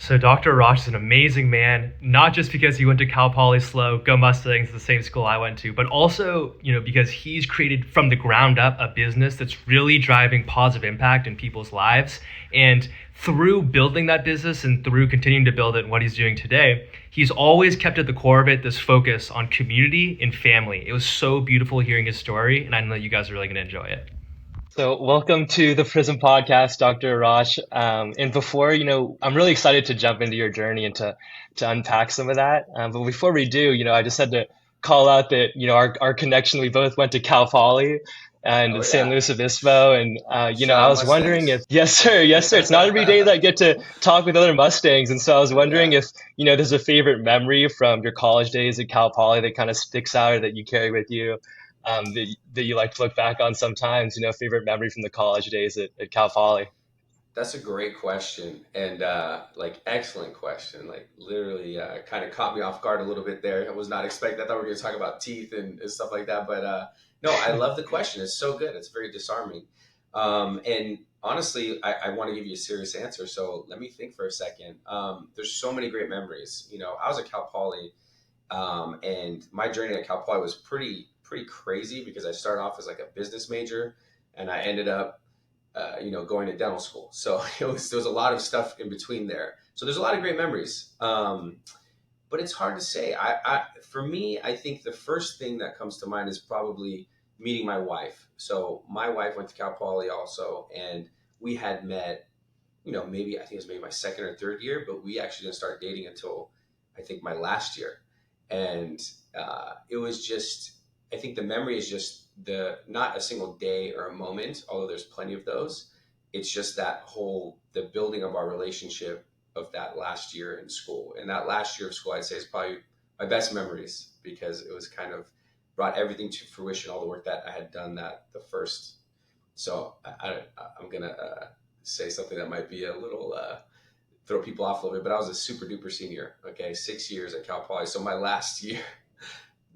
So Dr. Arash is an amazing man, not just because he went to Cal Poly SLO, go Mustangs, the same school I went to, but also, because he's created from the ground up a business that's really driving positive impact in people's lives. And through building that business and through continuing to build it and what he's doing today, he's always kept at the core of it this focus on community and family. It was so beautiful hearing his story, and I know you guys are really going to enjoy it. So, welcome to the Prism Podcast, Dr. Arash. And before, I'm really excited to jump into your journey and to unpack some of that. But before we do, I just had to call out that, our connection, we both went to Cal Poly and Oh San yeah. Luis Obispo. And, Shout I out was wondering if, Mustangs. yes, sir, yes, sir. It's not every day that I get to talk with other Mustangs. And so I was Oh wondering yeah. if, there's a favorite memory from your college days at Cal Poly that kind of sticks out or that you carry with you that you like to look back on sometimes, favorite memory from the college days at Cal Poly. That's a great question and like excellent question. Like literally kind of caught me off guard a little bit there. I was not expecting. I thought we were going to talk about teeth and stuff like that. But no, I love the question. It's so good. It's very disarming. And honestly, I want to give you a serious answer. So let me think for a second. There's so many great memories. I was at Cal Poly. And my journey at Cal Poly was pretty crazy because I started off as like a business major, and I ended up, going to dental school. So there was a lot of stuff in between there. So there's a lot of great memories. But it's hard to say. For me, I think the first thing that comes to mind is probably meeting my wife. So my wife went to Cal Poly also, and we had met. Maybe I think it was maybe my second or third year, but we actually didn't start dating until I think my last year. And it was just, I think the memory is just the not a single day or a moment, although there's plenty of those. It's just the building of our relationship of that last year in school. And that last year of school, I'd say, is probably my best memories because it was kind of brought everything to fruition, all the work that I had done that the first. So I'm going to say something that might be a little throw people off a little bit, but I was a super duper senior. Okay, 6 years at Cal Poly. So my last year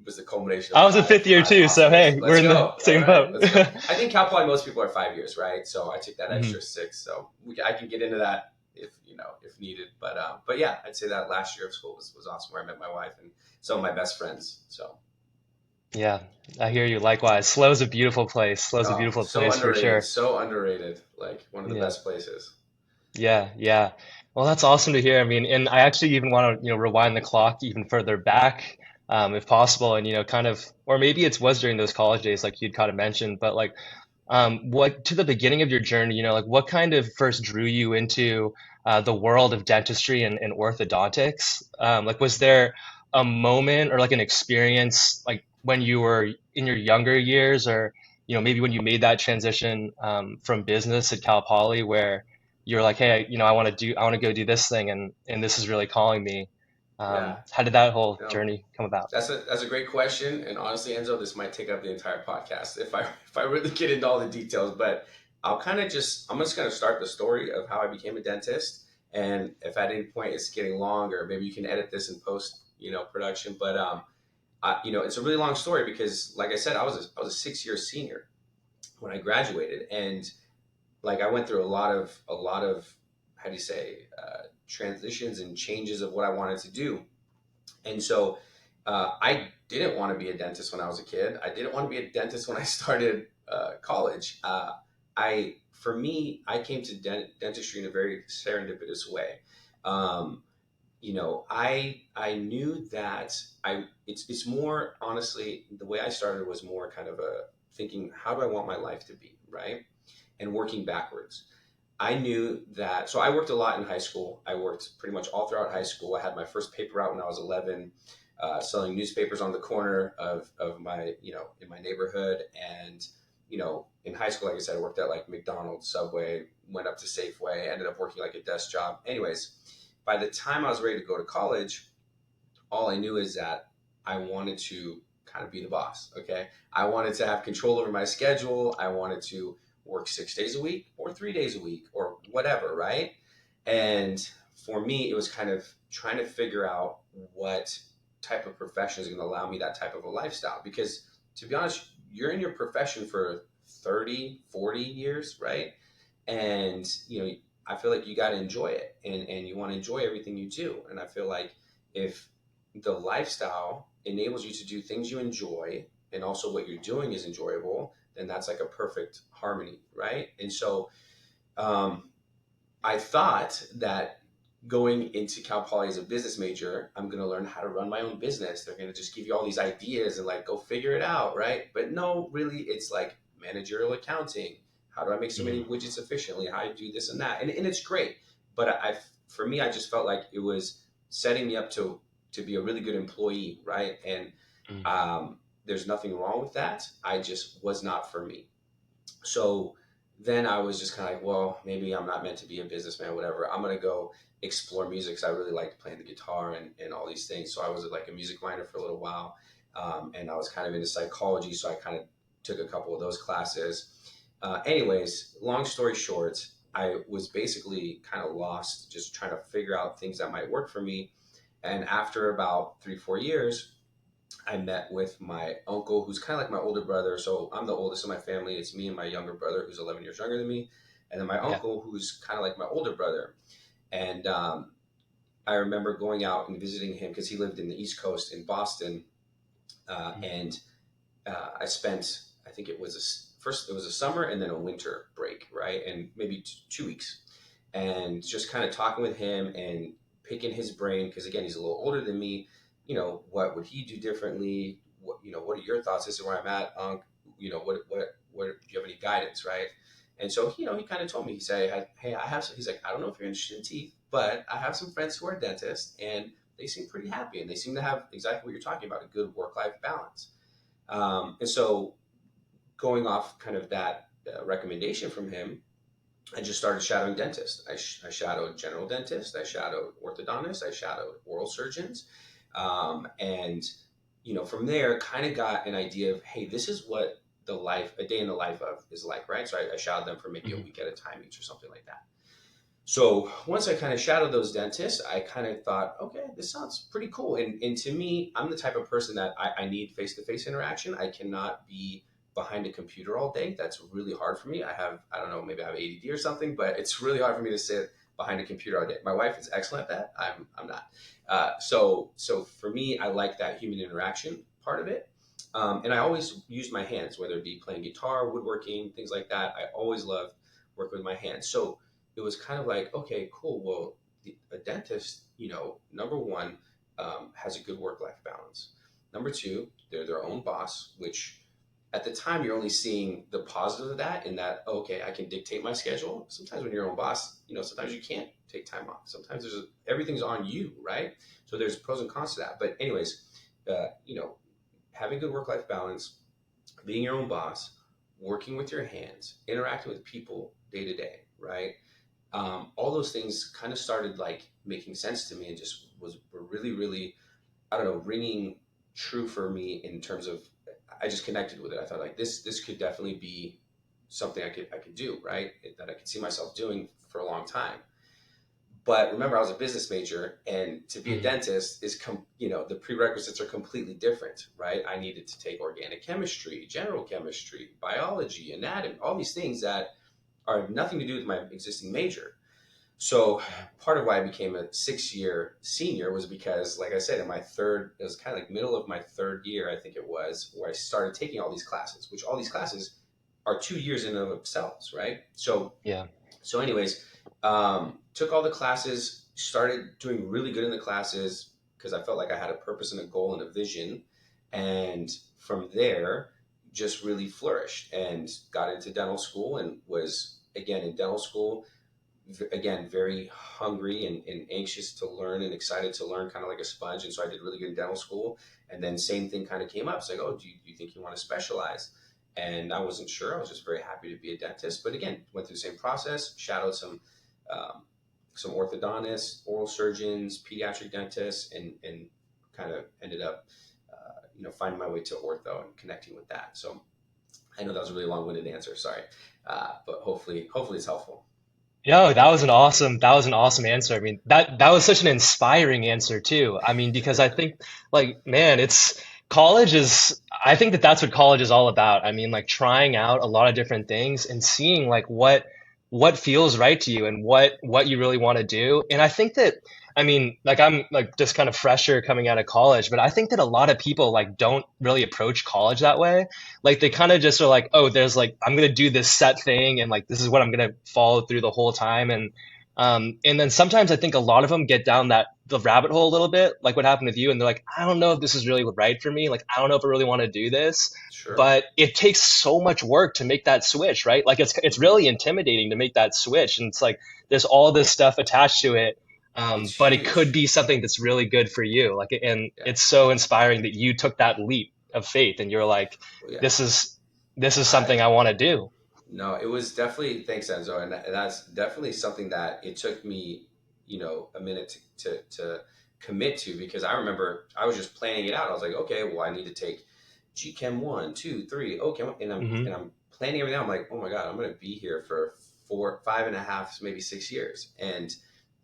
was the culmination of I was a five fifth year five too, so awesome years. hey, we're Let's in the go. All same right, boat. let's go. I think Cal Poly, most people are 5 years, right? So I took that Mhm. extra six. So I can get into that if needed. But yeah, I'd say that last year of school was awesome, where I met my wife and some of my best friends. So Yeah, I hear you. Likewise, SLO's a beautiful place. SLO's a beautiful place for sure. so underrated, like one of the Yeah. best places. Yeah, yeah. Well, that's awesome to hear. I mean, and I actually even want to, rewind the clock even further back, if possible, and kind of, or maybe it was during those college days, like you'd kind of mentioned, but like, what to the beginning of your journey, like what kind of first drew you into the world of dentistry and orthodontics? Like, was there a moment or like an experience, like when you were in your younger years, or maybe when you made that transition from business at Cal Poly, where you're like, hey, I want to go do this thing, and this is really calling me. Yeah. How did that whole No. journey come about? That's a great question, and honestly, Enzo, this might take up the entire podcast if I really get into all the details. But I'm just gonna start the story of how I became a dentist, and if at any point it's getting longer, maybe you can edit this in post, production. But it's a really long story because, like I said, I was a 6 year senior when I graduated, and like I went through a lot of how do you say transitions and changes of what I wanted to do, and so I didn't want to be a dentist when I was a kid. I didn't want to be a dentist when I started college. For me, I came to dentistry in a very serendipitous way. Um, I knew that it's more honestly the way I started was more kind of a thinking, how do I want my life to be, right? And working backwards. I knew that, so I worked a lot in high school. I worked pretty much all throughout high school. I had my first paper out when I was 11, selling newspapers on the corner of my, in my neighborhood. And, in high school, like I said, I worked at like McDonald's, Subway, went up to Safeway, ended up working like a desk job. Anyways, by the time I was ready to go to college, all I knew is that I wanted to kind of be the boss. Okay. I wanted to have control over my schedule. I wanted to work 6 days a week or 3 days a week or whatever. Right. And for me, it was kind of trying to figure out what type of profession is going to allow me that type of a lifestyle. Because to be honest, you're in your profession for 30, 40 years. Right. And, I feel like you got to enjoy it, and you want to enjoy everything you do. And I feel like if the lifestyle enables you to do things you enjoy and also what you're doing is enjoyable, then that's like a perfect harmony, right? And so um, I thought that going into Cal Poly as a business major, I'm going to learn how to run my own business. They're going to just give you all these ideas and like go figure it out, right? But no, really, it's like managerial accounting. How do I make so many Mm. widgets efficiently? How do you do this and that? And it's great. But for me, I just felt like it was setting me up to be a really good employee, right? And Mm. there's nothing wrong with that. I just was not for me. So then I was just kind of like, well, maybe I'm not meant to be a businessman, whatever. I'm gonna go explore music because I really liked playing the guitar and all these things. So I was like a music minor for a little while, and I was kind of into psychology, so I kind of took a couple of those classes. Anyways, long story short, I was basically kind of lost, just trying to figure out things that might work for me. And after about 3, 4 years, I met with my uncle, who's kind of like my older brother. So I'm the oldest in my family. It's me and my younger brother, who's 11 years younger than me, and then my Yeah. uncle, who's kind of like my older brother. And I remember going out and visiting him because he lived in the East Coast in Boston, Mm. and I spent, I think it was first it was a summer and then a winter break, right, and maybe 2 weeks, and just kind of talking with him and picking his brain because again he's a little older than me. What would he do differently? What are your thoughts? This is where I'm at, Unc. What do you have any guidance, right? And so he kind of told me. He said, "Hey, I have." He's like, "I don't know if you're interested in teeth, but I have some friends who are dentists, and they seem pretty happy, and they seem to have exactly what you're talking about—a good work-life balance." And so, going off kind of that recommendation from him, I just started shadowing dentists. I shadowed general dentists, I shadowed orthodontists, I shadowed oral surgeons. And, from there, kind of got an idea of, hey, this is what a day in the life of is like, right? So I shadowed them for maybe a Mm. week at a time each or something like that. So once I kind of shadowed those dentists, I kind of thought, okay, this sounds pretty cool. And to me, I'm the type of person that I need face to face interaction. I cannot be behind a computer all day. That's really hard for me. I don't know, maybe I have ADD or something, but it's really hard for me to sit behind a computer all day. My wife is excellent at that. I'm not. So for me, I like that human interaction part of it. And I always used my hands, whether it be playing guitar, woodworking, things like that. I always loved working with my hands. So it was kind of like, okay, cool. Well, a dentist, number one, has a good work life balance. Number two, they're their own boss, which at the time you're only seeing the positive of that, in that, okay, I can dictate my schedule. Sometimes when you're your own boss, sometimes you can't take time off. Sometimes everything's on you, right? So there's pros and cons to that. But, anyways, uh, you know, having good work life balance, being your own boss, working with your hands, interacting with people day to day, right? All those things kind of started like making sense to me and just were really, really, I don't know, ringing true for me in terms of I just connected with it. I thought like this could definitely be something I could do, right? That I could see myself doing for a long time. But remember, I was a business major, and to be a Mm. dentist the prerequisites are completely different, right? I needed to take organic chemistry, general chemistry, biology, anatomy, all these things that are nothing to do with my existing major. So Mm. part of why I became a 6 year senior was because, like I said, it was kind of like middle of my third year, I think it was, where I started taking all these classes, which all these classes are 2 years in and of themselves, right? So, Yeah. anyways, took all the classes, started doing really good in the classes because I felt like I had a purpose and a goal and a vision. And from there, just really flourished and got into dental school and was again in dental school again very hungry and anxious to learn and excited to learn, kind of like a sponge. And so I did really good in dental school, and then same thing kind of came up. It's like, oh, do you think you want to specialize? And I wasn't sure. I was just very happy to be a dentist, but again, went through the same process, shadowed um, some orthodontists, oral surgeons, pediatric dentists, and kind of ended up finding my way to ortho and connecting with that. So I know that was a really long-winded answer, sorry, but hopefully it's helpful. Yo, that was an awesome answer. I mean, that was such an inspiring answer too. I mean, because I think like, man, I think that that's what college is all about. I mean, like trying out a lot of different things and seeing like what feels right to you and what you really want to do. And I think that, I mean, like I'm like just kind of fresher coming out of college, but I think that a lot of people like don't really approach college that way. Like they kind of just are like, oh, there's like I'm gonna do this set thing and like this is what I'm gonna follow through the whole time. And then sometimes I think a lot of them get down that the rabbit hole a little bit, like what happened with you, and they're like, I don't know if this is really right for me. Like I don't know if I really want to do this, Sure. but it takes so much work to make that switch, right? Like it's really intimidating to make that switch, and it's like there's all this stuff attached to it, It's but it could huge. be something that's really good for you. Like, and Yeah. it's so inspiring that you took that leap of faith, and you're like, Well, yeah. this is this is I something I want to do. No, it was definitely, thanks, Enzo, and that's definitely something that it took me, a minute to commit to, because I remember I was just planning it out. I was like, okay, well, I need to take GChem 1, 2, 3, okay, Hmm. and I'm planning everything out. I'm like, oh my god, I'm going to be here for 4, 5.5, maybe 6 years, and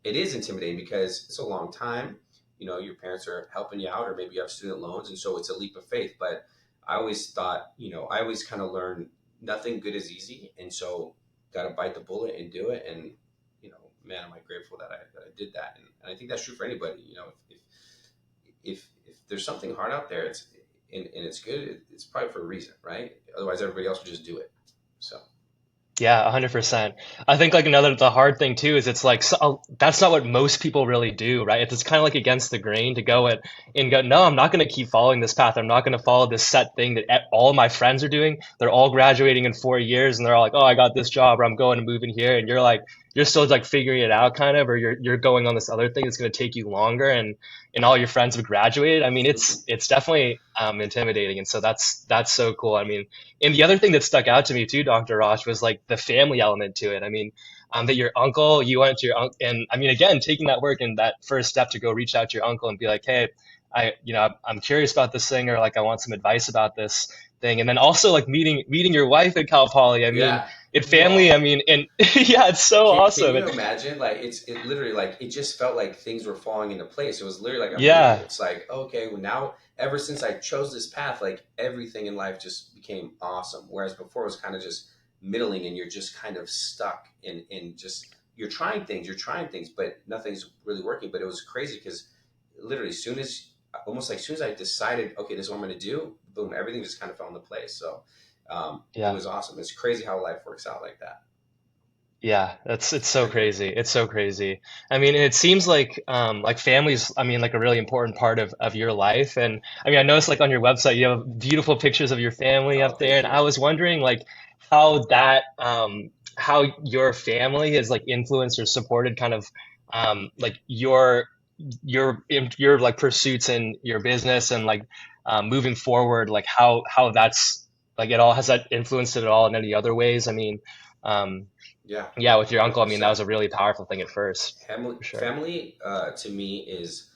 it is intimidating because it's a long time. Your parents are helping you out, or maybe you have student loans, and so it's a leap of faith. But I always thought, I always kind of learned nothing good is easy, and so got to bite the bullet and do it. And man, am I grateful that I did that. And I think that's true for anybody. If there's something hard out there, and it's good, it's probably for a reason, right? Otherwise, everybody else would just do it. So Yeah, 100%. I think like another the hard thing too is it's like that's not what most people really do, right? It's kind of like against the grain to go and go, no, I'm not going to keep following this path. I'm not going to follow this set thing that all my friends are doing. They're all graduating in 4 years and they're all like, oh, I got this job or I'm going to move in here, and you're like you're still like figuring it out kind of, or you're going on this other thing that's going to take you longer, and all your friends have graduated. I mean, it's definitely intimidating, and so that's so cool. I mean, and the other thing that stuck out to me too, Dr. Rosh, was like the family element to it. I mean, that your uncle, you went to your uncle, and I mean, again, taking that work and that first step to go reach out to your uncle and be like, hey, I'm curious about this thing, or like I want some advice about this thing, and then also like meeting your wife at Cal Poly. I mean, yeah, it family. well, I mean, and yeah, it's so can awesome. you imagine? Like it literally, like it just felt like things were falling into place. It was literally like a miracle. Yeah, It's like, okay, well, now ever since I chose this path, like everything in life just became awesome. Whereas before it was kind of just middling, and you're just kind of stuck in just you're trying things, but nothing's really working. But it was crazy because literally, as soon as I decided, okay, this is what I'm going to do, boom, everything just kind of fell into place. So it yeah. was awesome. It's crazy how life works out like that. Yeah, it's so crazy. It's so crazy. I mean, it seems like families, I mean, like a really important part of your life. And I mean, I noticed like on your website you have beautiful pictures of your family Oh, up there. thank And I you. was wondering like how that how your family has like influenced or supported kind of like your like pursuits in your business and like moving forward, like how that's like it all has that influenced it at all in any other ways? I mean, um Yeah, yeah, with your uncle, I mean, that 100%. was a really powerful thing at first, Family, for sure. family to me is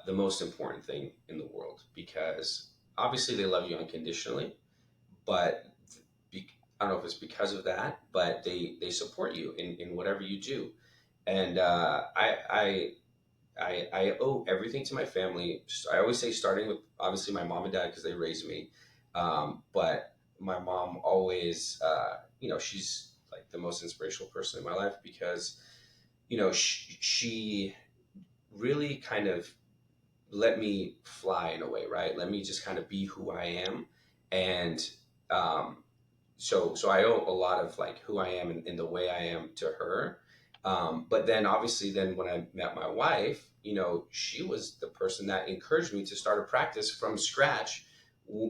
the most important thing in the world, because obviously they love you unconditionally, but I don't know if it's because of that, but they support you in whatever you do. And I owe everything to my family. I always say, starting with obviously my mom and dad, because they raised me. But my mom always, she's like the most inspirational person in my life, because, she really kind of let me fly in a way, right? Let me just kind of be who I am. And um, so I owe a lot of like who I am and the way I am to her. But then obviously, then when I met my wife, she was the person that encouraged me to start a practice from scratch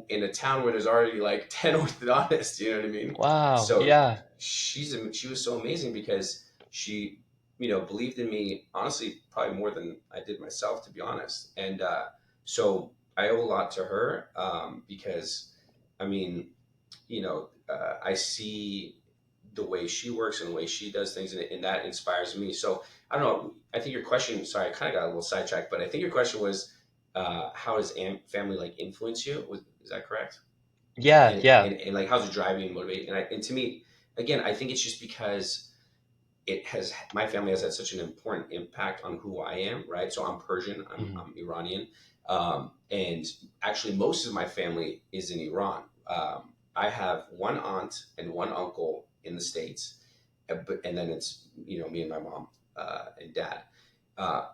in a town where there's already like 10 orthodontists. You know what I mean? Wow. So Yeah. she was so amazing, because she, believed in me, honestly, probably more than I did myself, to be honest. And so I owe a lot to her, because, I mean, I see the way she works and the way she does things, and that inspires me. So I don't know. I think your question. Sorry, I kind of got a little sidetracked, but I think your question was, how does family like influence you? Is that correct? Yeah. And, Yeah. and like, how's it driving and motivating? And to me, again, I think it's just because my family has had such an important impact on who I am, right? So I'm Persian, Mhm. I'm Iranian, and actually most of my family is in Iran. I have one aunt and one uncle in the States, and then it's, me and my mom and dad.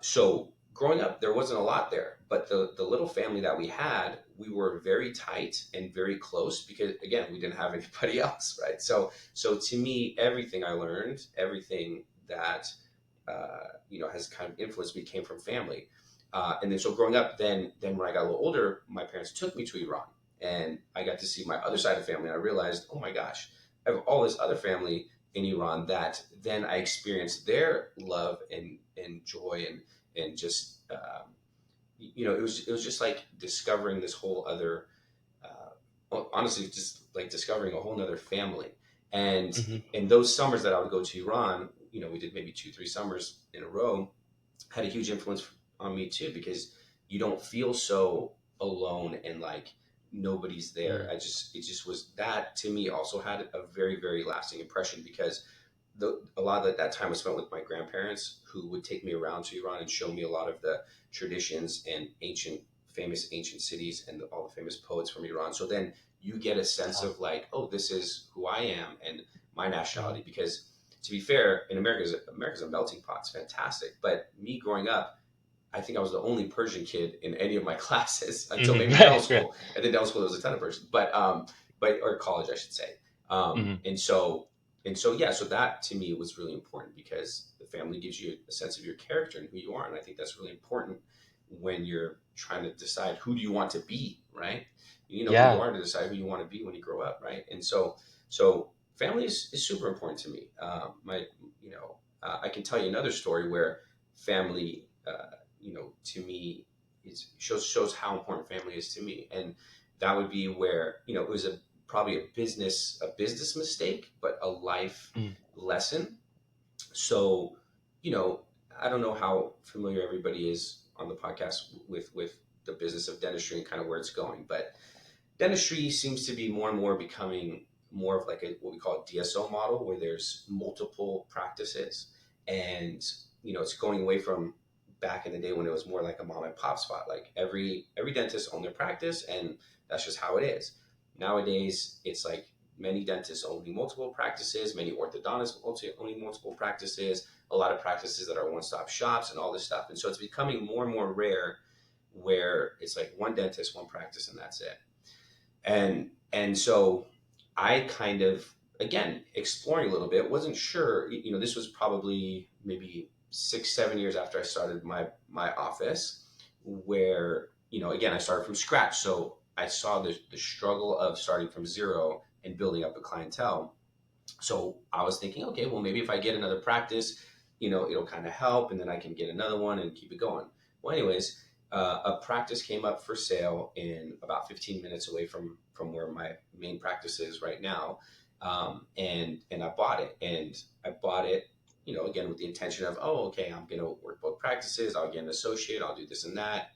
So growing up, there wasn't a lot there, but the little family that we had, we were very tight and very close because, again, we didn't have anybody else, right? So to me, everything I learned, everything that has kind of influenced me came from family. And then so growing up, then when I got a little older, my parents took me to Iran, and I got to see my other side of family. And I realized, oh my gosh, I have all this other family in Iran that then I experienced their love and joy and just it was just like discovering this whole other honestly, just like discovering a whole nother family. And Hmm. in those summers that I would go to Iran, we did maybe 2-3 summers in a row, had a huge influence on me too, because you don't feel so alone and like nobody's there. It just was, that to me also had a very, very lasting impression, because a lot of that time was spent with my grandparents, who would take me around to Iran and show me a lot of the traditions and famous ancient cities and all the famous poets from Iran. So then you get a sense of like, oh, this is who I am and my nationality. Because to be fair, in America's a melting pot. It's fantastic. But me growing up, I think I was the only Persian kid in any of my classes until maybe dental Right, right. school. And then dental school, there was a ton of Persian, or college, I should say. Hmm. And so yeah, so that to me was really important, because the family gives you a sense of your character and who you are. And I think that's really important when you're trying to decide who do you want to be, right? You know who you Yeah. are to decide who you want to be when you grow up, right? And so family is super important to me. I can tell you another story where family, to me, shows how important family is to me. And that would be where, it was probably a business mistake, but a life Mm. lesson. So, you know, I don't know how familiar everybody is on the podcast with the business of dentistry and kind of where it's going, but dentistry seems to be more and more becoming more of like what we call a DSO model, where there's multiple practices, and it's going away from back in the day when it was more like a mom and pop spot. Like every dentist owned their practice, and that's just how it is. Nowadays, it's like many dentists owning multiple practices, many orthodontists also owning multiple practices, a lot of practices that are one-stop shops and all this stuff. And so it's becoming more and more rare where it's like one dentist, one practice, and that's it. And so I kind of, again, exploring a little bit, wasn't sure. This was probably maybe 6-7 years after I started my office, where again, I started from scratch. So I saw the struggle of starting from zero and building up a clientele. So I was thinking, okay, well, maybe if I get another practice, it'll kind of help, and then I can get another one and keep it going. Well, anyways, a practice came up for sale in about 15 minutes away from where my main practice is right now, and I bought it. And I bought it, again, with the intention of, oh, okay, I'm gonna work both practices. I'll get an associate. I'll do this and that.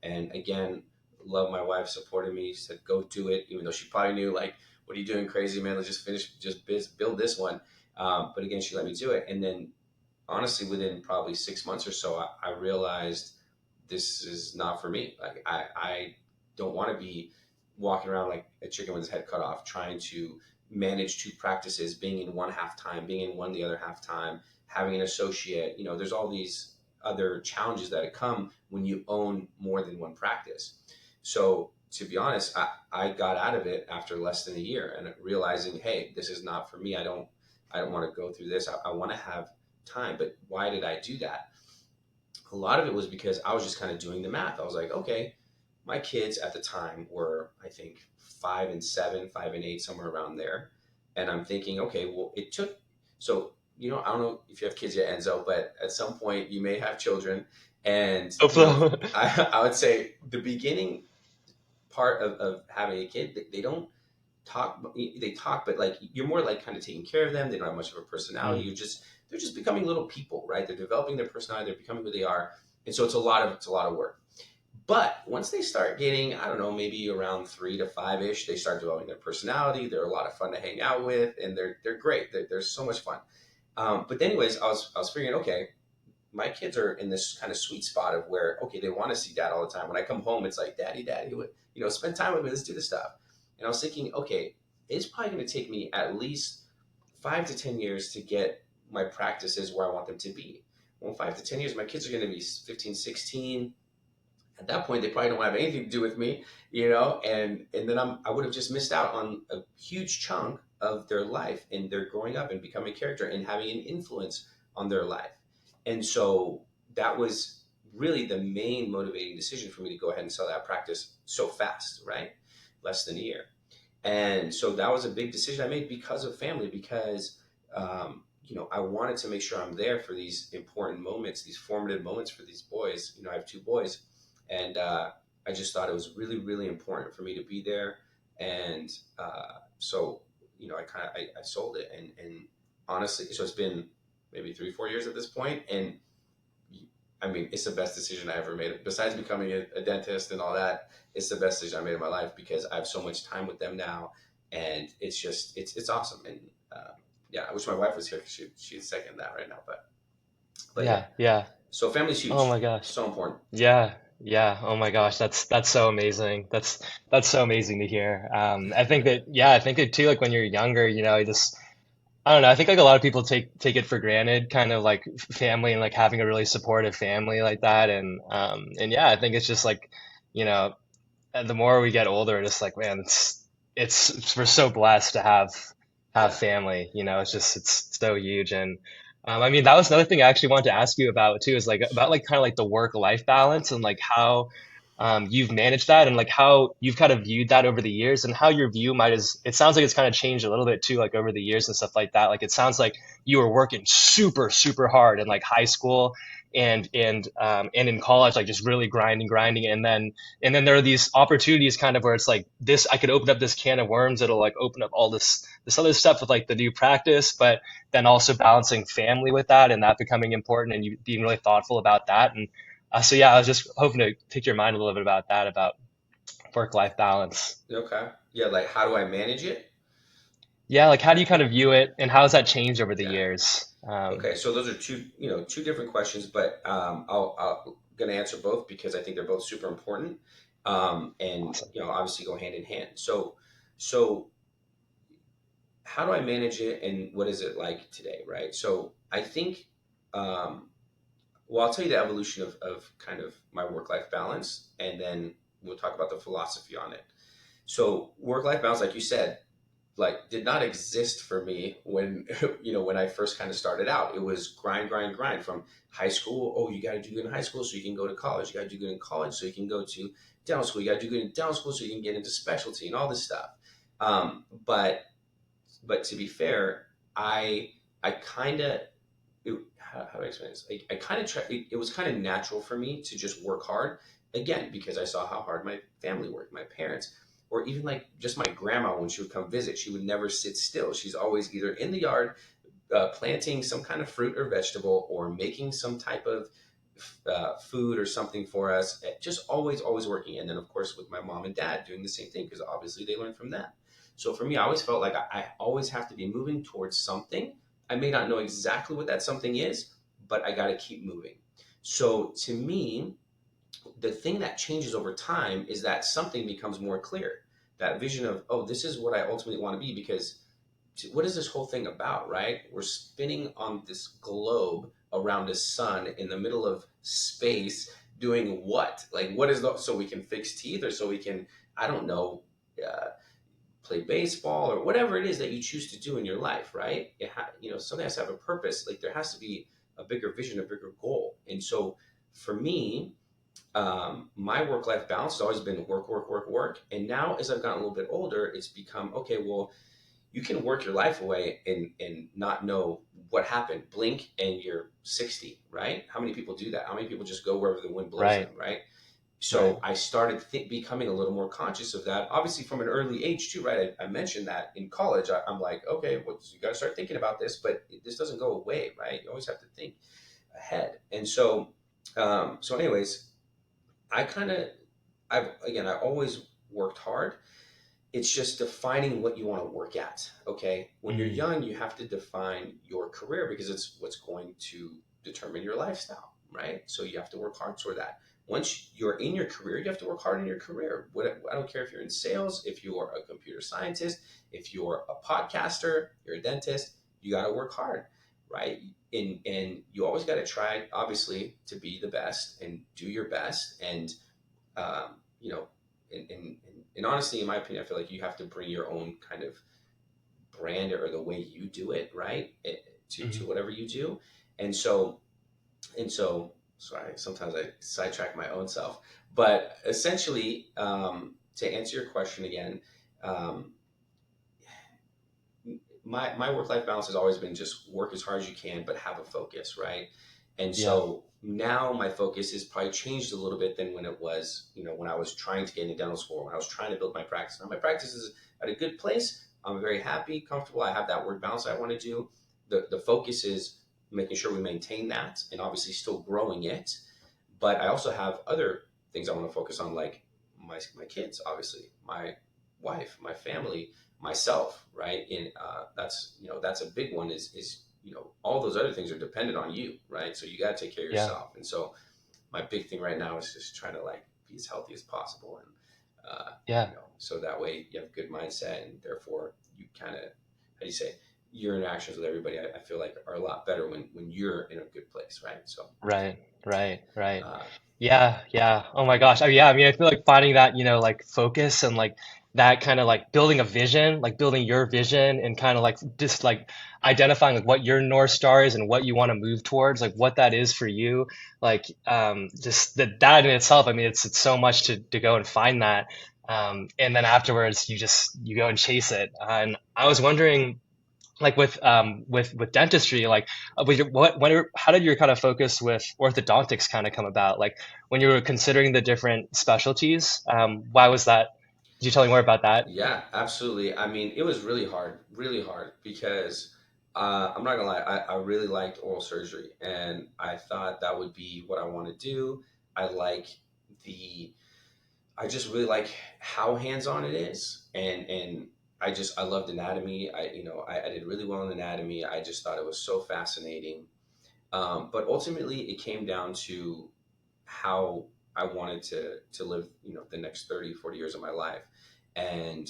And again, love my wife, supported me, said go do it, even though she probably knew, like, what are you doing, crazy man? Let's just build this one. But again, she let me do it. And then honestly, within probably 6 months or so, I realized this is not for me. Like I don't want to be walking around like a chicken with his head cut off, trying to manage two practices, being in one half time, being in one the other half time, having an associate. There's all these other challenges that come when you own more than one practice. So to be honest, I got out of it after less than a year, and realizing, hey, this is not for me. I don't want to go through this. I want to have time. But why did I do that? A lot of it was because I was just kind of doing the math. I was like, okay, my kids at the time were, I think, 5 and 7, 5 and 8, somewhere around there. And I'm thinking, okay, well, it took, so, I don't know if you have kids yet, Enzo, but at some point you may have children. And, Hopefully. I would say the beginning part of having a kid, they don't talk, they talk, but like you're more like kind of taking care of them. They don't have much of a personality. Mm. They're just becoming little people, right? They're developing their personality. They're becoming who they are. And so it's a lot of work. But once they start getting, I don't know, maybe around 3 to 5-ish, they start developing their personality. They're a lot of fun to hang out with, and they're great. They're so much fun. But anyways, I was figuring, okay, my kids are in this kind of sweet spot of where, okay, they want to see dad all the time. When I come home, it's like, daddy, spend time with me. Let's do this stuff. And I was thinking, okay, it's probably going to take me at least 5 to 10 years to get my practices where I want them to be. Well, 5 to 10 years, my kids are going to be 15, 16. At that point, they probably don't have anything to do with me, and then I would have just missed out on a huge chunk of their life, and they're growing up and becoming a character and having an influence on their life. And so that was really the main motivating decision for me to go ahead and sell that practice so fast, right? Less than a year. And so that was a big decision I made because of family, because I wanted to make sure I'm there for these important moments, these formative moments for these boys. I have two boys, and I just thought it was really, really important for me to be there. And so I sold it, and honestly, so it's been maybe 3-4 years at this point, and I mean, it's the best decision I ever made. Besides becoming a dentist and all that, it's the best decision I made in my life because I have so much time with them now, and it's awesome. And yeah, I wish my wife was here because she'd second that right now. But yeah, Yeah, yeah. so family's Oh huge, my gosh. so important. Yeah, yeah. Oh my gosh, that's so amazing. That's so amazing to hear. I think that yeah, I think that too. Like when you're younger, you just I don't know. I think like a lot of people take it for granted, kind of like family and like having a really supportive family like that. And yeah, I think it's just like, you know, the more we get older, it's like man, it's we're so blessed to have Yeah. family. It's so huge. And I mean, that was another thing I actually wanted to ask you about too, is like about like kind of like the work-life balance and like how you've managed that and like how you've kind of viewed that over the years and how your view it sounds like it's kind of changed a little bit too, like over the years and stuff like that. Like it sounds like you were working super, super hard in like high school and in college, like just really grinding. And then there are these opportunities kind of where it's like this, I could open up this can of worms. It'll like open up all this other stuff with like the new practice, but then also balancing family with that and that becoming important and you being really thoughtful about that. And so yeah, I was just hoping to pick your mind a little bit about that, about work-life balance. Okay. Yeah, like how do I manage it? Yeah, like how do you kind of view it and how has that changed over the Yeah. years? Okay, so those are two different questions, but I'll gonna answer both because I think they're both super important, and Awesome. obviously go hand in hand. So how do I manage it, and what is it like today, right? So I think, um, well, I'll tell you the evolution of kind of my work life balance, and then we'll talk about the philosophy on it. So work life balance, like you said, like did not exist for me when when I first kind of started out. It was grind from high school. Oh, you got to do good in high school so you can go to college. You got to do good in college so you can go to dental school. You got to do good in dental school so you can get into specialty and all this stuff. But to be fair, I kind of, how do I explain this? I kind of try. It was kind of natural for me to just work hard again because I saw how hard my family worked, my parents, or even like just my grandma when she would come visit. She would never sit still. She's always either in the yard planting some kind of fruit or vegetable, or making some type of food or something for us. Just always working. And then of course with my mom and dad doing the same thing because obviously they learned from that. So for me, I always felt like I always have to be moving towards something. I may not know exactly what that something is, but I got to keep moving. So to me, the thing that changes over time is that something becomes more clear. That vision of, oh, this is what I ultimately want to be. Because what is this whole thing about, right? We're spinning on this globe around a sun in the middle of space doing what? Like, what is the, so we can fix teeth or so we can, I don't know, uh, play baseball or whatever it is that you choose to do in your life, right? Something has to have a purpose. Like there has to be a bigger vision, a bigger goal. And so for me, my work life balance has always been work. And now, as I've gotten a little bit older, it's become okay, well, you can work your life away and not know what happened. Blink and you're 60, right? How many people do that? How many people just go wherever the wind blows them, Right, right? right. So I started becoming a little more conscious of that, obviously from an early age too, right? I mentioned that in college. I'm like, okay, well, you got to start thinking about this, but this doesn't go away, right? You always have to think ahead. And so anyways, I kind of, I always worked hard. It's just defining what you want to work at. Okay. When you're Mm, young, you have to define your career because it's what's going to determine your lifestyle, right? So you have to work hard toward that. Once you're in your career, you have to work hard in your career. I don't care if you're in sales, if you're a computer scientist, if you're a podcaster, you're a dentist, you got to work hard, right? And you always got to try, obviously, to be the best and do your best. And, you know, and honestly, in my opinion, I feel like you have to bring your own kind of brand or the way you do it, right? To Hmm. whatever you do. And so, sorry, sometimes I sidetrack my own self. But essentially, to answer your question again, um, my work life balance has always been just work as hard as you can, but have a focus, right? And Yeah. so now my focus has probably changed a little bit than when it was, when I was trying to get into dental school, when I was trying to build my practice. Now my practice is at a good place. I'm very happy, comfortable. I have that work balance I want to do. The focus is making sure we maintain that and obviously still growing it. But I also have other things I want to focus on, like my kids, obviously, my wife, my family, myself, right? And that's a big one. Is all those other things are dependent on you, right? So you got to take care of Yeah. yourself. And so my big thing right now is just trying to like be as healthy as possible, and Yeah. so that way you have a good mindset, and therefore you kind of, how do you say, your interactions with everybody, I feel like are a lot better when you're in a good place, right? So Right, right. uh, Yeah, yeah. Oh my gosh. Yeah, I mean, I feel like finding that, like focus and like that kind of like building a vision, like building your vision and kind of like just like identifying like what your North Star is and what you want to move towards, like what that is for you. Like just that in itself, I mean, it's so much to go and find that. And then afterwards you go and chase it. And I was yeah. wondering like with dentistry, like how did your kind of focus with orthodontics kind of come about, like when you were considering the different specialties, why was that? Could you tell me more about that? Yeah, absolutely. I mean, it was really hard because I'm not gonna lie, I really liked oral surgery, and I thought that would be what I want to do. I like the, I just really like how hands-on it is, and I loved anatomy. I did really well in anatomy. I just thought it was so fascinating. But ultimately, it came down to how I wanted to live, the next 30, 40 years of my life. And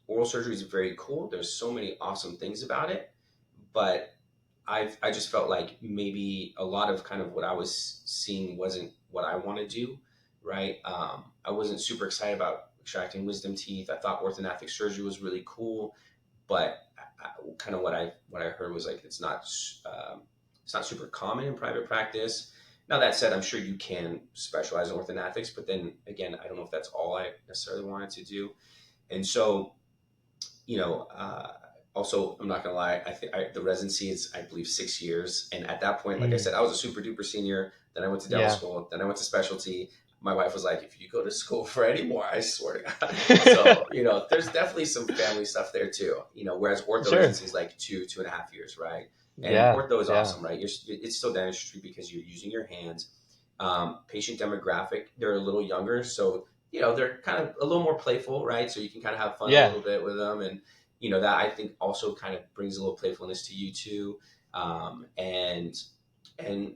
oral surgery is very cool. There's so many awesome things about it, but I just felt like maybe a lot of kind of what I was seeing wasn't what I want to do, right? I wasn't super excited about extracting wisdom teeth. I thought orthodontic surgery was really cool, but kind of what I heard was like it's not super common in private practice. Now that said, I'm sure you can specialize in orthodontics, but then again, I don't know if that's all I necessarily wanted to do. And so, you know, uh, also, I'm not gonna lie. I think the residency is, I believe, 6 years. And at that point, like I Mm, said, I was a super duper senior. Then I went to dental yeah. school. Then I went to specialty. My wife was like, "If you go to school for any more, I swear to God." So there's definitely some family stuff there too. Whereas ortho Sure. residency is like 2.5 years, right? And Yeah, ortho is yeah, awesome, right? It's still dentistry because you're using your hands. Patient demographic, they're a little younger, so they're kind of a little more playful, right? So you can kind of have fun a yeah. little bit with them, and that I think also kind of brings a little playfulness to you too. And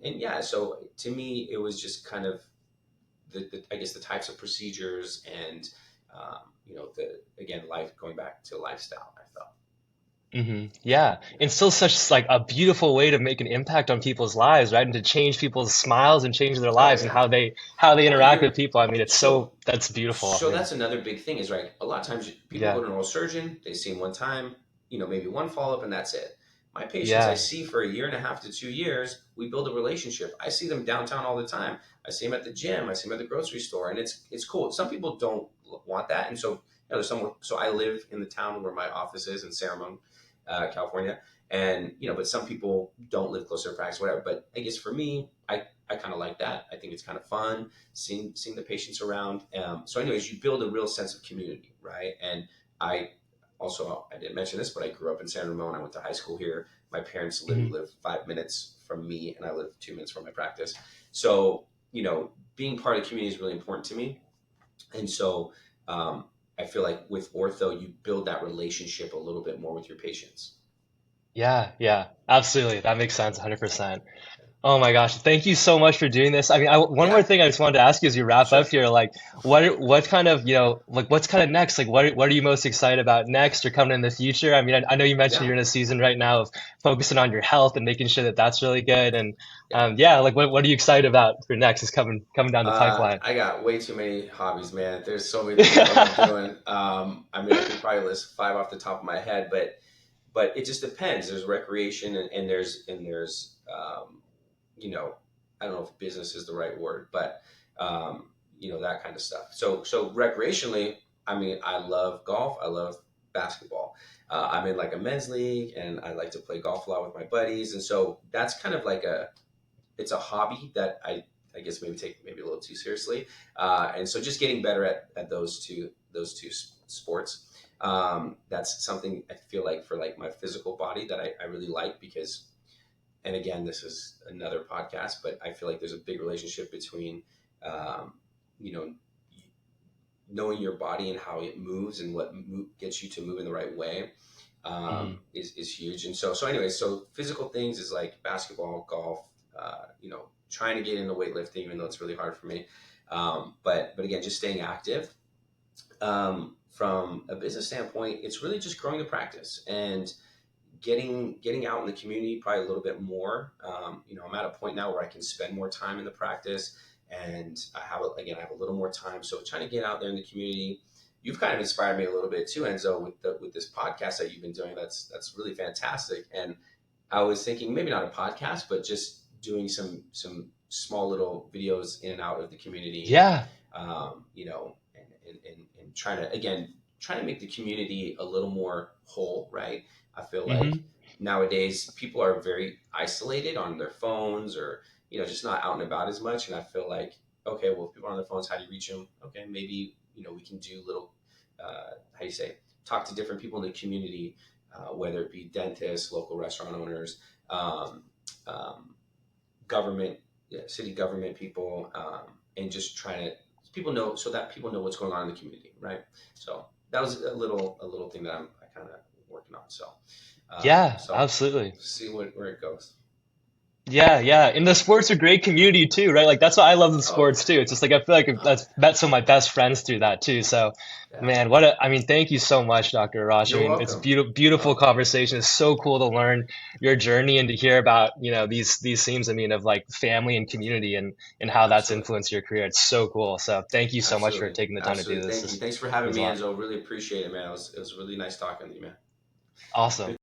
yeah, so to me, it was just kind of the I guess the types of procedures and the again life going back to lifestyle. I felt. Yeah. Yeah, And still such like a beautiful way to make an impact on people's lives, right? And to change people's smiles and change their oh lives and yeah. how they Well, interact with people. I mean, so that's beautiful. I so mean, that's another big thing, is right. A lot of times people go yeah. to an oral surgeon, they see him one time, maybe one follow up, and that's it. My patients I Yeah. see for a year and a half to 2 years, we build a relationship. I see them downtown all the time. I see them at the gym. I see them at the grocery store, and it's cool. Some people don't want that, and so there's someone. So I live in the town where my office is in Sarah, California, and but some people don't live close to their practice, whatever. But I guess for me, I kind of like that. I think it's kind of fun seeing the patients around. So, anyways, you build a real sense of community, right? And I I didn't mention this, but I grew up in San Ramon. I went to high school here. My parents literally Hmm. live 5 minutes from me, and I live 2 minutes from my practice. So, being part of the community is really important to me. And so, I feel like with ortho, you build that relationship a little bit more with your patients. Yeah, yeah. Absolutely. That makes sense, 100%. Oh my gosh, thank you so much for doing this. I mean, one more Yeah, thing I just wanted to ask you as we wrap up sure. here, like what kind of, like what's kind of next? Like what are you most excited about next or coming in the future? I mean, I know you mentioned Yeah, you're in a season right now of focusing on your health and making sure that that's really good. And yeah. yeah, like what are you excited about for next is coming down the pipeline? I got way too many hobbies, man. There's so many things I love doing. I mean, I could probably list five off the top of my head, but it just depends. There's recreation and there's you know, I don't know if business is the right word, but that kind of stuff. So recreationally, I mean, I love golf. I love basketball. I'm in like a men's league, and I like to play golf a lot with my buddies, and so that's kind of like it's a hobby that I guess maybe take maybe a little too seriously, and so just getting better at those two sports. That's something I feel like for like my physical body that I really like because, and again, this is another podcast, but I feel like there's a big relationship between, um, you know, knowing your body and how it moves and what gets you to move in the right way Mhm. is huge. And so anyway, so physical things is like basketball, golf, trying to get into weightlifting, even though it's really hard for me. But again, just staying active. From a business standpoint, it's really just growing the practice and getting out in the community probably a little bit more. I'm at a point now where I can spend more time in the practice, and I have a little more time. So trying to get out there in the community. You've kind of inspired me a little bit too, Enzo, with this podcast that you've been doing. That's really fantastic. And I was thinking maybe not a podcast, but just doing some small little videos in and out of the community, and Yeah. trying to make the community a little more whole, right? I feel like Hmm. nowadays people are very isolated on their phones or, just not out and about as much. And I feel like, okay, well, if people are on their phones, how do you reach them? Okay, maybe, we can do little, how do you say, talk to different people in the community, whether it be dentists, local restaurant owners, um, um, government, yeah, city government people, and just trying to people know so that people know what's going on in the community, right? So that was a little thing that I kind of working on. So Yeah, so absolutely. see where it goes. Yeah, yeah. And the sport's a great community too, right? Like that's why I love the Oh sports yeah, too. It's just like I feel like oh I've met some of my best friends through that too. So, yeah, yeah. man, I mean, thank you so much, Dr. Arash. I You're mean, it's welcome. beautiful, You're beautiful welcome. conversation. It's so cool to learn your journey and to hear about, these themes, I mean, of like family and community and how that's Absolutely, influenced your career. It's so cool. So, thank you so much for absolutely, taking the time to do absolutely. this. Thank you. This Thanks for having means a me, lot. Enzo. Really appreciate it, man. It was really nice talking to you, man. Awesome.